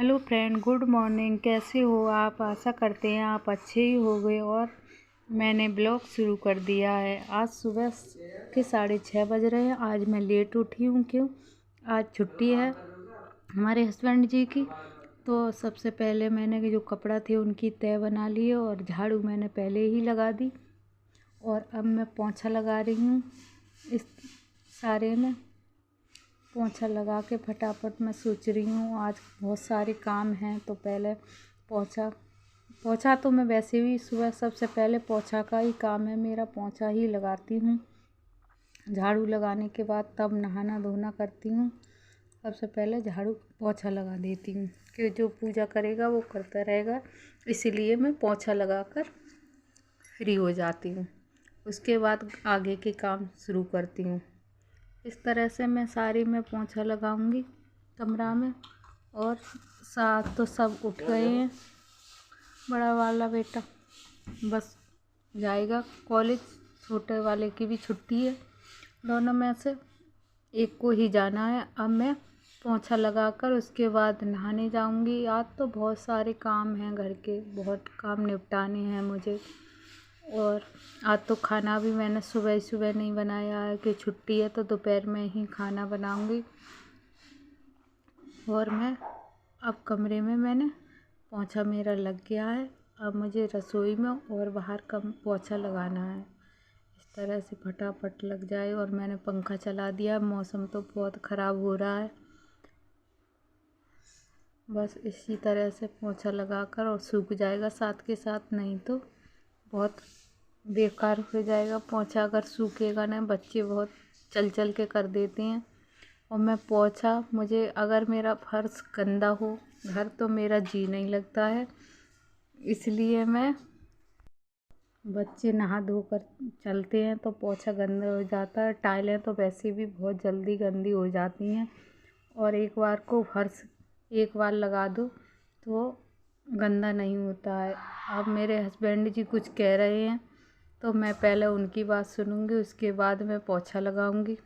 Hello friend, good morning. कैसे हो आप? आशा करते हैं आप अच्छे ही होंगे। और मैंने ब्लॉग शुरू कर दिया है। आज सुबह के 6:30 बज रहे हैं। आज मैं लेट उठी हूँ। क्यों? आज छुट्टी है हमारे हस्बैंड जी की। तो सबसे पहले मैंने जो कपड़ा थे उनकी तह बना लिए और झाड़ू मैंने पहले ही लगा दी। और अब मैं पोंछा लगा रही हूँ। इस सारे में पोंछा लगा के फटाफट मैं सोच रही हूँ आज बहुत सारे काम हैं। तो पहले पोंछा तो मैं वैसे भी सुबह सबसे पहले पोंछा का ही काम है मेरा। पोंछा ही लगाती हूँ। झाड़ू लगाने के बाद तब नहाना धोना करती हूँ। सबसे पहले झाड़ू पोंछा लगा देती हूँ कि जो पूजा करेगा वो करता रहेगा, इसीलिए मैं पोंछा लगाकर फ्री हो जाती हूँ। उसके बाद आगे के काम शुरू करती हूँ। इस तरह से मैं सारी में पोंछा लगाऊंगी कमरा में। और साथ तो सब उठ गए हैं। बड़ा वाला बेटा बस जाएगा कॉलेज, छोटे वाले की भी छुट्टी है। दोनों में से एक को ही जाना है। अब मैं पोंछा लगाकर उसके बाद नहाने जाऊंगी। आज तो बहुत सारे काम हैं, घर के बहुत काम निपटाने हैं मुझे। और आज तो खाना भी मैंने सुबह सुबह नहीं बनाया है कि छुट्टी है, तो दोपहर में ही खाना बनाऊंगी। और मैं अब कमरे में मैंने पोंछा मेरा लग गया है। अब मुझे रसोई में और बाहर कम पोंछा लगाना है। इस तरह से फटाफट लग जाए। और मैंने पंखा चला दिया। मौसम तो बहुत ख़राब हो रहा है। बस इसी तरह से पोंछा लगाकर और सूख जाएगा साथ के साथ, नहीं तो बहुत बेकार हो जाएगा पोंछा अगर सूखेगा ना। बच्चे बहुत चल चल के कर देते हैं। और मैं पोंछा, मुझे अगर मेरा फर्श गंदा हो घर तो मेरा जी नहीं लगता है। इसलिए मैं, बच्चे नहा धोकर चलते हैं तो पोंछा गंदा हो जाता है। टाइलें तो वैसे भी बहुत जल्दी गंदी हो जाती हैं। और एक बार को फर्श एक बार लगा दो तो गंदा नहीं होता है। अब मेरे हस्बैंड जी कुछ कह रहे हैं तो मैं पहले उनकी बात सुनूंगी, उसके बाद मैं पोंछा लगाऊंगी।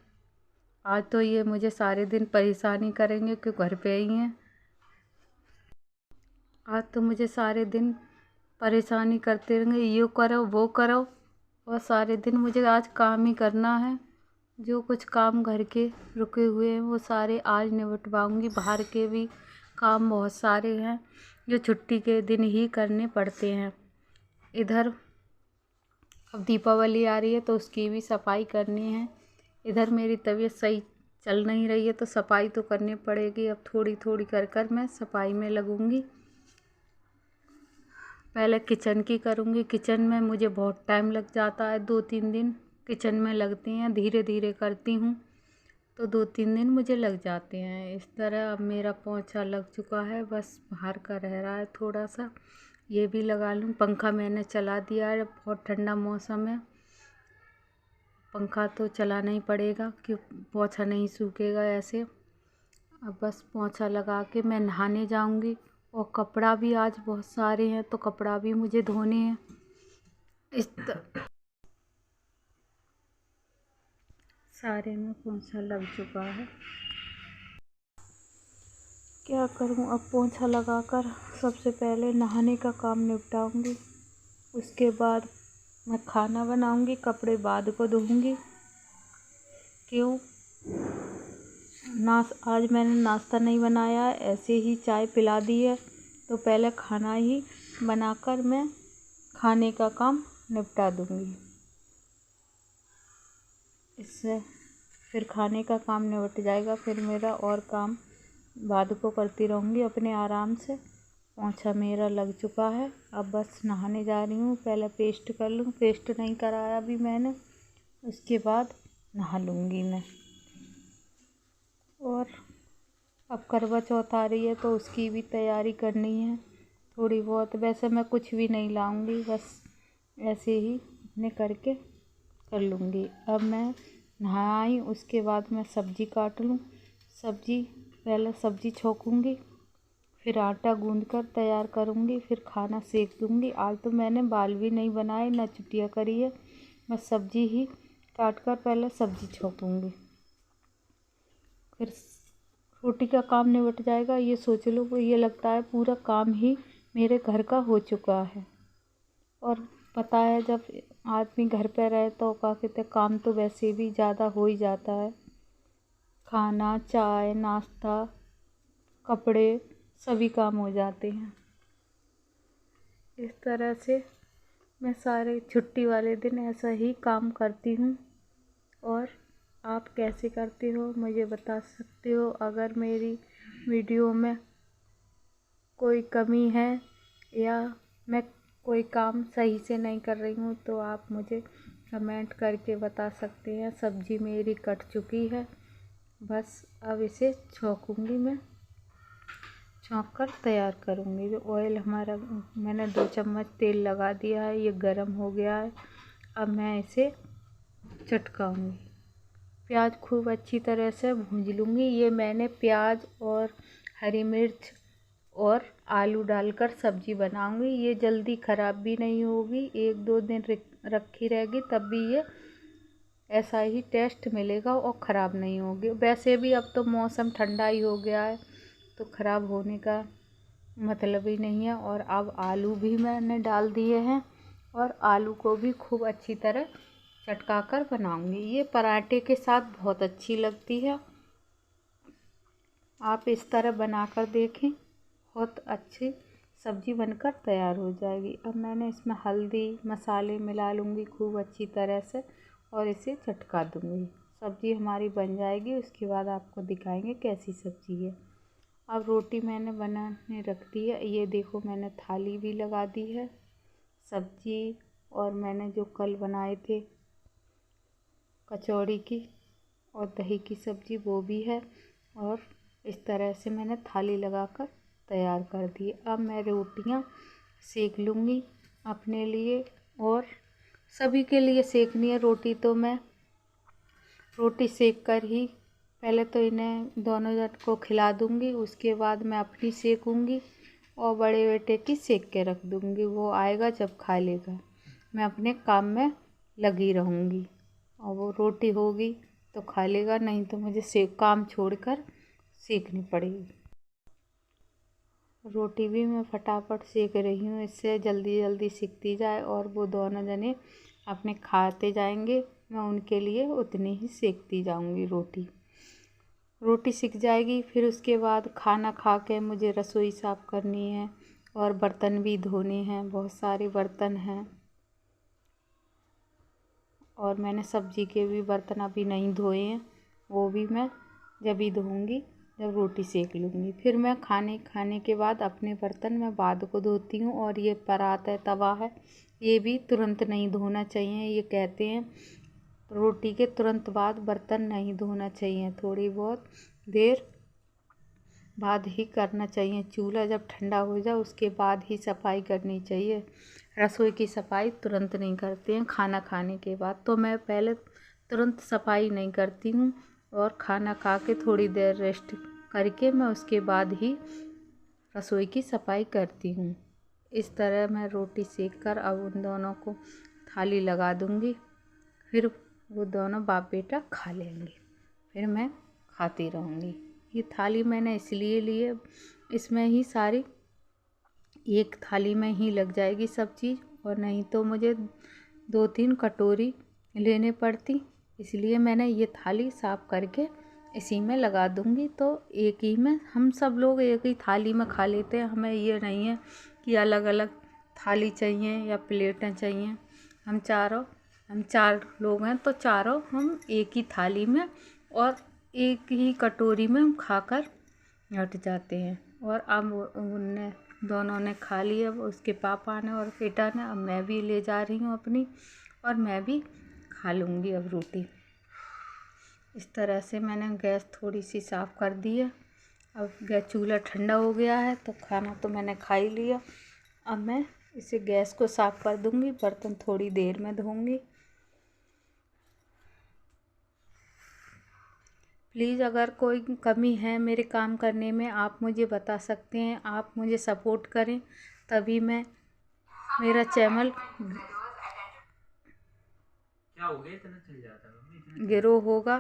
आज तो ये मुझे सारे दिन परेशानी करेंगे कि घर पे ही हैं। आज तो मुझे सारे दिन परेशानी करते रहेंगे, ये करो वो करो। और सारे दिन मुझे आज काम ही करना है। जो कुछ काम घर के रुके हुए हैं वो सारे आज निपटवाऊंगी। बाहर के भी काम बहुत सारे हैं जो छुट्टी के दिन ही करने पड़ते हैं। इधर अब दीपावली आ रही है तो उसकी भी सफाई करनी है। इधर मेरी तबीयत सही चल नहीं रही है तो सफाई तो करनी पड़ेगी। अब थोड़ी थोड़ी कर कर मैं सफाई में लगूंगी। पहले किचन की करूंगी। किचन में मुझे बहुत टाइम लग जाता है, 2-3 दिन किचन में लगते हैं। धीरे धीरे करती हूँ तो 2-3 दिन मुझे लग जाते हैं। इस तरह अब मेरा पोंछा लग चुका है, बस बाहर का रह रहा है थोड़ा सा, ये भी लगा लूँ। पंखा मैंने चला दिया है, बहुत ठंडा मौसम है, पंखा तो चलाना ही पड़ेगा क्योंकि पोंछा नहीं सूखेगा ऐसे। अब बस पोंछा लगा के मैं नहाने जाऊंगी। और कपड़ा भी आज बहुत सारे हैं तो कपड़ा भी मुझे धोने हैं। सारे में पोंछा लग चुका है। क्या करूं? अब पोंछा लगाकर सबसे पहले नहाने का काम निपटाऊंगी। उसके बाद मैं खाना बनाऊंगी, कपड़े बाद को धोऊंगी। क्यों? आज मैंने नाश्ता नहीं बनाया है, ऐसे ही चाय पिला दी है। तो पहले खाना ही बनाकर मैं खाने का काम निपटा दूंगी। इससे फिर खाने का काम निपट जाएगा, फिर मेरा और काम बाद को करती रहूँगी अपने आराम से। पोंछा मेरा लग चुका है। अब बस नहाने जा रही हूँ। पहले पेस्ट कर लूँ, पेस्ट नहीं कराया अभी मैंने, उसके बाद नहा लूँगी मैं। और अब करवा चौथ आ रही है तो उसकी भी तैयारी करनी है थोड़ी बहुत। वैसे मैं कुछ भी नहीं लाऊंगी, बस ऐसे ही अपने करके कर लूँगी। अब मैं नहाई, उसके बाद मैं सब्ज़ी काट लूँ। पहले सब्ज़ी छोकूँगी, फिर आटा गूँध कर तैयार करूँगी, फिर खाना सेक दूँगी। आज तो मैंने बाल भी नहीं बनाए ना चुटिया करी है, मैं सब्ज़ी ही काट कर पहले सब्ज़ी छोकूँगी। फिर रोटी का काम निपट जाएगा। ये सोच लो, वो ये लगता है पूरा काम ही मेरे घर का हो चुका है। और पता है जब आदमी घर पे रहे तो क्या कहते काम तो वैसे भी ज़्यादा हो ही जाता है। खाना, चाय, नाश्ता, कपड़े सभी काम हो जाते हैं। इस तरह से मैं सारे छुट्टी वाले दिन ऐसा ही काम करती हूँ। और आप कैसे करते हो मुझे बता सकते हो। अगर मेरी वीडियो में कोई कमी है या मैं कोई काम सही से नहीं कर रही हूँ तो आप मुझे कमेंट करके बता सकते हैं। सब्ज़ी मेरी कट चुकी है, बस अब इसे छौंकूँगी। मैं छौंक कर तैयार करूँगी। जो ऑयल हमारा, मैंने 2 चम्मच तेल लगा दिया है, ये गर्म हो गया है। अब मैं इसे चटकाऊँगी। प्याज खूब अच्छी तरह से भूंज लूँगी। ये मैंने प्याज और हरी मिर्च और आलू डालकर सब्ज़ी बनाऊँगी। ये जल्दी ख़राब भी नहीं होगी, 1-2 दिन रखी रहेगी तब भी ये ऐसा ही टेस्ट मिलेगा और ख़राब नहीं होगी। वैसे भी अब तो मौसम ठंडा ही हो गया है तो ख़राब होने का मतलब ही नहीं है। और अब आलू भी मैंने डाल दिए हैं और आलू को भी खूब अच्छी तरह चटका कर बनाऊँगी। ये पराठे के साथ बहुत अच्छी लगती है। आप इस तरह बनाकर देखें, बहुत अच्छी सब्ज़ी बनकर तैयार हो जाएगी। अब मैंने इसमें हल्दी मसाले मिला लूँगी खूब अच्छी तरह से और इसे चटका दूँगी। सब्ज़ी हमारी बन जाएगी, उसके बाद आपको दिखाएंगे कैसी सब्ज़ी है। अब रोटी मैंने बनाने रख दी है। ये देखो मैंने थाली भी लगा दी है। सब्ज़ी और मैंने जो कल बनाए थे कचौड़ी की और दही की सब्ज़ी वो भी है। और इस तरह से मैंने थाली लगाकर तैयार कर दी। अब मैं रोटियां सेक लूँगी अपने लिए और सभी के लिए सेकनी है रोटी। तो मैं रोटी सेक कर ही पहले तो इन्हें दोनों जन को खिला दूँगी, उसके बाद मैं अपनी सेकूँगी और बड़े बेटे की सेक के रख दूँगी। वो आएगा जब खा लेगा, मैं अपने काम में लगी रहूँगी और वो रोटी होगी तो खा लेगा, नहीं तो मुझे काम छोड़कर सेकनी पड़ेगी। रोटी भी मैं फटाफट सेक रही हूँ, इससे जल्दी जल्दी सिकती जाए और वो दोनों जने अपने खाते जाएंगे। मैं उनके लिए उतनी ही सेकती जाऊँगी। रोटी सिक जाएगी, फिर उसके बाद खाना खा के मुझे रसोई साफ़ करनी है और बर्तन भी धोने हैं। बहुत सारे बर्तन हैं और मैंने सब्ज़ी के भी बर्तन अभी नहीं धोए हैं, वो भी मैं जब ही धोऊँगी जब रोटी सेक लूँगी। फिर मैं खाने के बाद अपने बर्तन मैं बाद को धोती हूँ। और ये परात है, तवा है, ये भी तुरंत नहीं धोना चाहिए। ये कहते हैं रोटी के तुरंत बाद बर्तन नहीं धोना चाहिए, थोड़ी बहुत देर बाद ही करना चाहिए। चूल्हा जब ठंडा हो जाए उसके बाद ही सफाई करनी चाहिए। रसोई की सफाई तुरंत नहीं करते हैं खाना खाने के बाद, तो मैं पहले तुरंत सफाई नहीं करती हूँ और खाना खा के थोड़ी देर रेस्ट करके मैं उसके बाद ही रसोई की सफाई करती हूँ। इस तरह मैं रोटी सेक कर अब उन दोनों को थाली लगा दूँगी। फिर वो दोनों बाप बेटा खा लेंगे, फिर मैं खाती रहूँगी। ये थाली मैंने इसलिए ली है, इसमें ही सारी एक थाली में ही लग जाएगी सब चीज़, और नहीं तो मुझे 2-3 कटोरी लेने पड़ती। इसलिए मैंने ये थाली साफ़ करके इसी में लगा दूँगी, तो एक ही में हम सब लोग एक ही थाली में खा लेते हैं। हमें ये नहीं है कि अलग अलग थाली चाहिए या प्लेटें चाहिए। हम 4 लोग हैं तो चारों हम एक ही थाली में और एक ही कटोरी में हम खाकर हट जाते हैं। और अब उनने दोनों ने खा लिया, उसके पापा ने और बेटा ने। अब मैं भी ले जा रही हूँ अपनी, और मैं भी खा लूँगी अब रोटी। इस तरह से मैंने गैस थोड़ी सी साफ़ कर दी है। अब गैस चूल्हा ठंडा हो गया है तो खाना तो मैंने खा ही लिया। अब मैं इसे गैस को साफ़ कर दूँगी, बर्तन थोड़ी देर में धोऊँगी। प्लीज़ अगर कोई कमी है मेरे काम करने में आप मुझे बता सकते हैं। आप मुझे सपोर्ट करें तभी मैं मेरा चैनल ग्रो होगा।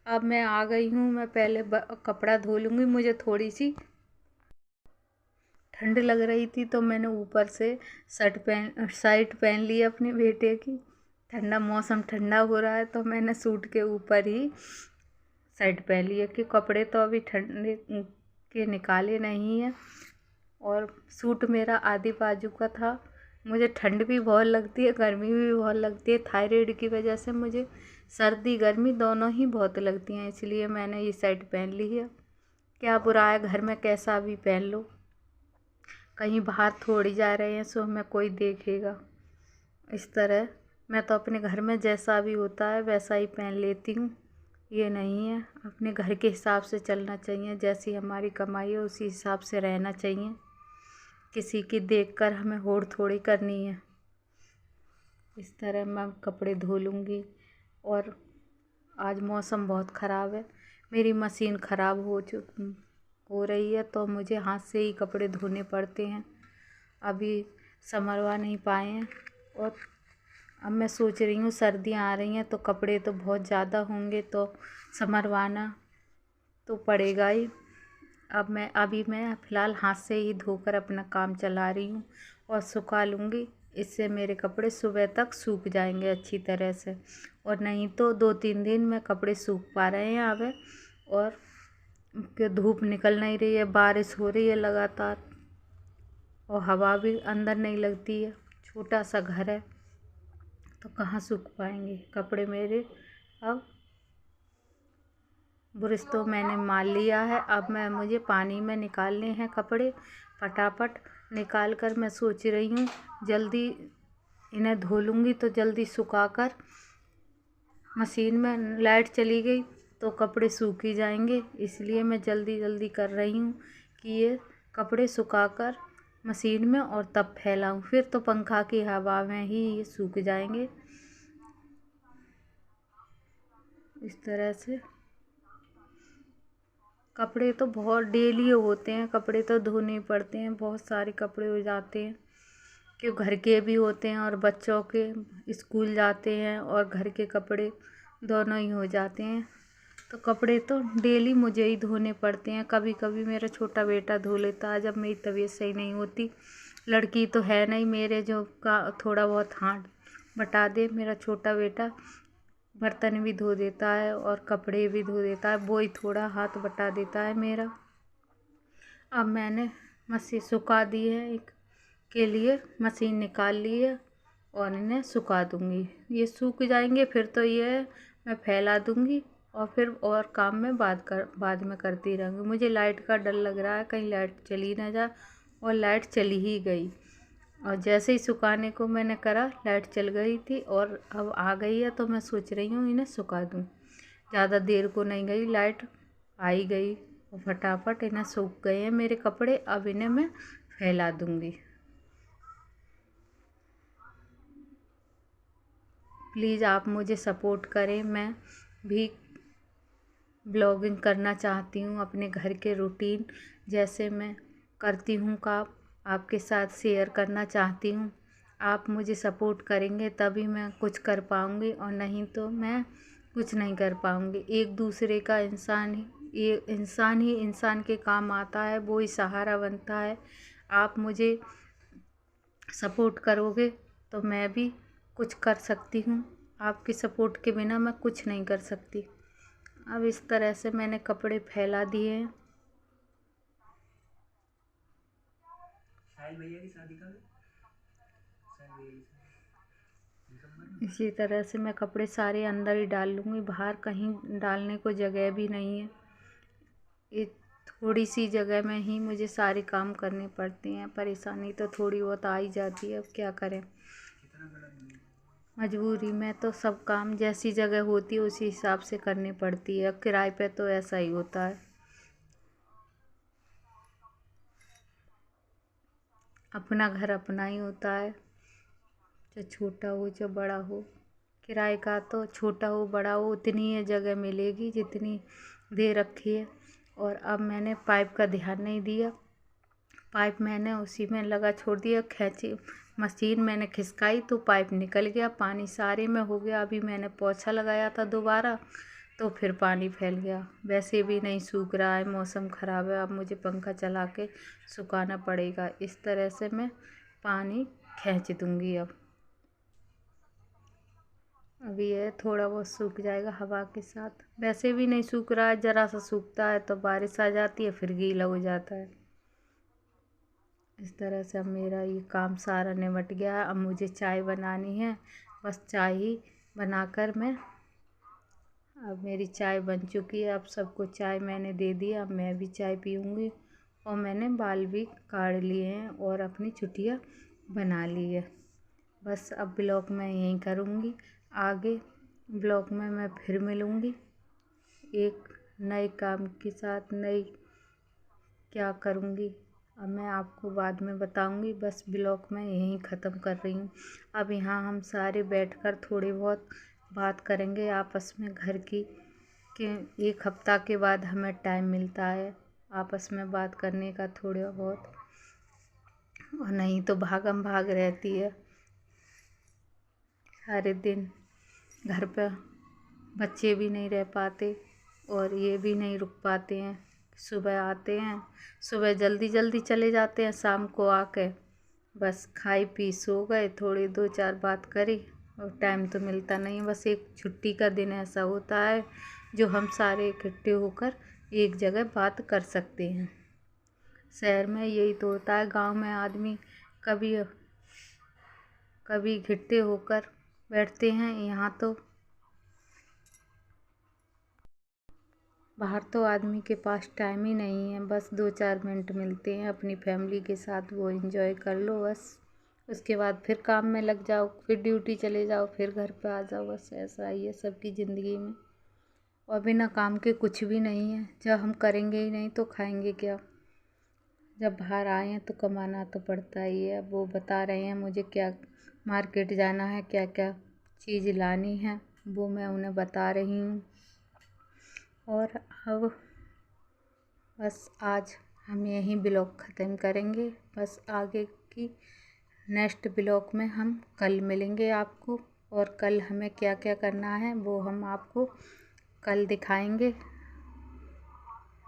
अब मैं आ गई हूँ। मैं पहले कपड़ा धो लूँगी। मुझे थोड़ी सी ठंड लग रही थी तो मैंने ऊपर से शर्ट पहन ली अपने बेटे की। ठंडा मौसम ठंडा हो रहा है तो मैंने सूट के ऊपर ही शर्ट पहन लिया कि कपड़े तो अभी ठंडे के निकाले नहीं हैं। और सूट मेरा आधी बाजू का था। मुझे ठंड भी बहुत लगती है, गर्मी भी बहुत लगती है। थायराइड की वजह से मुझे सर्दी गर्मी दोनों ही बहुत लगती हैं, इसलिए मैंने ये शर्ट पहन ली है। क्या बुरा है, घर में कैसा भी पहन लो, कहीं बाहर थोड़ी जा रहे हैं सो हमें कोई देखेगा। इस तरह मैं तो अपने घर में जैसा भी होता है वैसा ही पहन लेती हूँ। ये नहीं है, अपने घर के हिसाब से चलना चाहिए। जैसी हमारी कमाई है उसी हिसाब से रहना चाहिए। किसी की देखकर हमें होड़ थोड़ी करनी है। इस तरह मैं कपड़े धो लूँगी। और आज मौसम बहुत ख़राब है, मेरी मशीन ख़राब हो रही है तो मुझे हाथ से ही कपड़े धोने पड़ते हैं। अभी संभलवा नहीं पाए हैं और अब मैं सोच रही हूँ सर्दियाँ आ रही हैं तो कपड़े तो बहुत ज़्यादा होंगे तो संभलवाना तो पड़ेगा ही। अभी मैं फ़िलहाल हाथ से ही धोकर अपना काम चला रही हूँ और सुखा लूँगी। इससे मेरे कपड़े सुबह तक सूख जाएंगे अच्छी तरह से। और नहीं तो 2-3 दिन में कपड़े सूख पा रहे हैं अब। और कि धूप निकल नहीं रही है, बारिश हो रही है लगातार और हवा भी अंदर नहीं लगती है। छोटा सा घर है तो कहाँ सूख पाएंगे कपड़े मेरे। अब ब्रश तो मैंने मार लिया है, अब मुझे पानी में निकालने हैं कपड़े। फटाफट निकाल कर मैं सोच रही हूँ जल्दी इन्हें धो लूँगी तो जल्दी सुखाकर मशीन में लाइट चली गई तो कपड़े सूख ही जाएंगे। इसलिए मैं जल्दी जल्दी कर रही हूँ कि ये कपड़े सुखाकर मशीन में और तब फैलाऊँ, फिर तो पंखा की हवा में ही ये सूख जाएंगे। इस तरह से कपड़े तो बहुत डेली होते हैं, कपड़े तो धोने पड़ते हैं। बहुत सारे कपड़े हो जाते हैं कि घर के भी होते हैं और बच्चों के स्कूल जाते हैं और घर के कपड़े दोनों ही हो जाते हैं। तो कपड़े तो डेली मुझे ही धोने पड़ते हैं। कभी कभी मेरा छोटा बेटा धो लेता है जब मेरी तबीयत सही नहीं होती। लड़की तो है नहीं मेरे जो का थोड़ा बहुत हाथ बटा दे। मेरा छोटा बेटा बर्तन भी धो देता है और कपड़े भी धो देता है, वो ही थोड़ा हाथ बटा देता है मेरा। अब मैंने मशीन सुखा दी है, एक के लिए मशीन निकाल ली है और इन्हें सुखा दूँगी। ये सूख जाएंगे फिर तो ये मैं फैला दूँगी और फिर और काम में बाद में करती रहूँगी। मुझे लाइट का डर लग रहा है कहीं लाइट चली ना जाए, और लाइट चली ही गई। और जैसे ही सुखाने को मैंने करा लाइट चल गई थी और अब आ गई है तो मैं सोच रही हूँ इन्हें सुखा दूँ। ज़्यादा देर को नहीं गई, लाइट आई गई और फटाफट इन्हें सूख गए हैं मेरे कपड़े। अब इन्हें मैं फैला दूँगी। प्लीज़ आप मुझे सपोर्ट करें। मैं भी ब्लॉगिंग करना चाहती हूँ, अपने घर के रूटीन जैसे मैं करती हूँ काम आपके साथ शेयर करना चाहती हूँ। आप मुझे सपोर्ट करेंगे तभी मैं कुछ कर पाऊँगी और नहीं तो मैं कुछ नहीं कर पाऊँगी। एक दूसरे का इंसान ही इंसान के काम आता है, वो ही सहारा बनता है। आप मुझे सपोर्ट करोगे तो मैं भी कुछ कर सकती हूँ। आपके सपोर्ट के बिना मैं कुछ नहीं कर सकती। अब इस तरह से मैंने कपड़े फैला दिए हैं। इसी तरह से मैं कपड़े सारे अंदर ही डाल लूँगी, बाहर कहीं डालने को जगह भी नहीं है। ये थोड़ी सी जगह में ही मुझे सारे काम करने पड़ते हैं। परेशानी तो थोड़ी बहुत आ ही जाती है, अब क्या करें, मजबूरी में तो सब काम जैसी जगह होती है उसी हिसाब से करनी पड़ती है। अब किराए पे तो ऐसा ही होता है, अपना घर अपना ही होता है, चाहे छोटा हो चाहे बड़ा हो। किराए का तो छोटा हो बड़ा हो उतनी ही जगह मिलेगी जितनी दे रखी है। और अब मैंने पाइप का ध्यान नहीं दिया, पाइप मैंने उसी में लगा छोड़ दिया। खींची मशीन मैंने खिसकाई तो पाइप निकल गया, पानी सारे में हो गया। अभी मैंने पोछा लगाया था दोबारा तो फिर पानी फैल गया। वैसे भी नहीं सूख रहा है, मौसम ख़राब है, अब मुझे पंखा चला के सुखाना पड़ेगा। इस तरह से मैं पानी खींच दूँगी। अब अभी ये थोड़ा बहुत सूख जाएगा हवा के साथ। वैसे भी नहीं सूख रहा है, ज़रा सा सूखता है तो बारिश आ जाती है, फिर गीला हो जाता है। इस तरह से अब मेरा ये काम सारा निपट गया है। अब मुझे चाय बनानी है, बस चाय ही बनाकर अब मेरी चाय बन चुकी है। अब सबको चाय मैंने दे दिया, अब मैं भी चाय पीऊँगी। और मैंने बाल भी काट लिए हैं और अपनी छुट्टियाँ बना ली है। बस अब ब्लॉग मैं यहीं करूँगी, आगे ब्लॉग में मैं फिर मिलूँगी एक नए काम के साथ। नई क्या करूँगी अब मैं आपको बाद में बताऊँगी। बस ब्लॉग मैं यहीं ख़त्म कर रही हूँ। अब यहाँ हम सारे बैठकर थोड़ी बहुत बात करेंगे आपस में घर की, कि एक हफ्ता के बाद हमें टाइम मिलता है आपस में बात करने का थोड़ा बहुत, और नहीं तो भागम भाग रहती है सारे दिन घर पर। बच्चे भी नहीं रह पाते और ये भी नहीं रुक पाते हैं। सुबह आते हैं, सुबह जल्दी जल्दी चले जाते हैं, शाम को आके बस खाई पी सो गए, थोड़ी दो चार बात करी और टाइम तो मिलता नहीं है। बस एक छुट्टी का दिन ऐसा होता है जो हम सारे इकट्ठे होकर एक जगह बात कर सकते हैं। शहर में यही तो होता है, गांव में आदमी कभी कभी इकट्ठे होकर बैठते हैं। यहाँ तो बाहर तो आदमी के पास टाइम ही नहीं है। बस 2-4 मिनट मिलते हैं अपनी फैमिली के साथ, वो एंजॉय कर लो बस। उसके बाद फिर काम में लग जाओ, फिर ड्यूटी चले जाओ, फिर घर पे आ जाओ। बस ऐसा ही है सबकी ज़िंदगी में। और बिना काम के कुछ भी नहीं है। जब हम करेंगे ही नहीं तो खाएंगे क्या। जब बाहर आए हैं तो कमाना तो पड़ता ही है। अब वो बता रहे हैं मुझे क्या मार्केट जाना है, क्या क्या चीज़ लानी है, वो मैं उन्हें बता रही हूँ। और अब बस आज हम यहीं ब्लॉग ख़त्म करेंगे। बस आगे की नेक्स्ट ब्लॉग में हम कल मिलेंगे आपको, और कल हमें क्या क्या करना है वो हम आपको कल दिखाएंगे।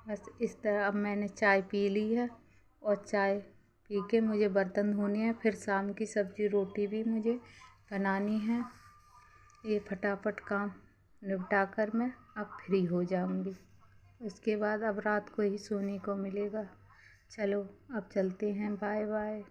बस इस तरह अब मैंने चाय पी ली है, और चाय पी के मुझे बर्तन धोने हैं, फिर शाम की सब्ज़ी रोटी भी मुझे बनानी है। ये फटाफट काम निपटा कर मैं अब फ्री हो जाऊंगी। उसके बाद अब रात को ही सोने को मिलेगा। चलो अब चलते हैं, बाय बाय।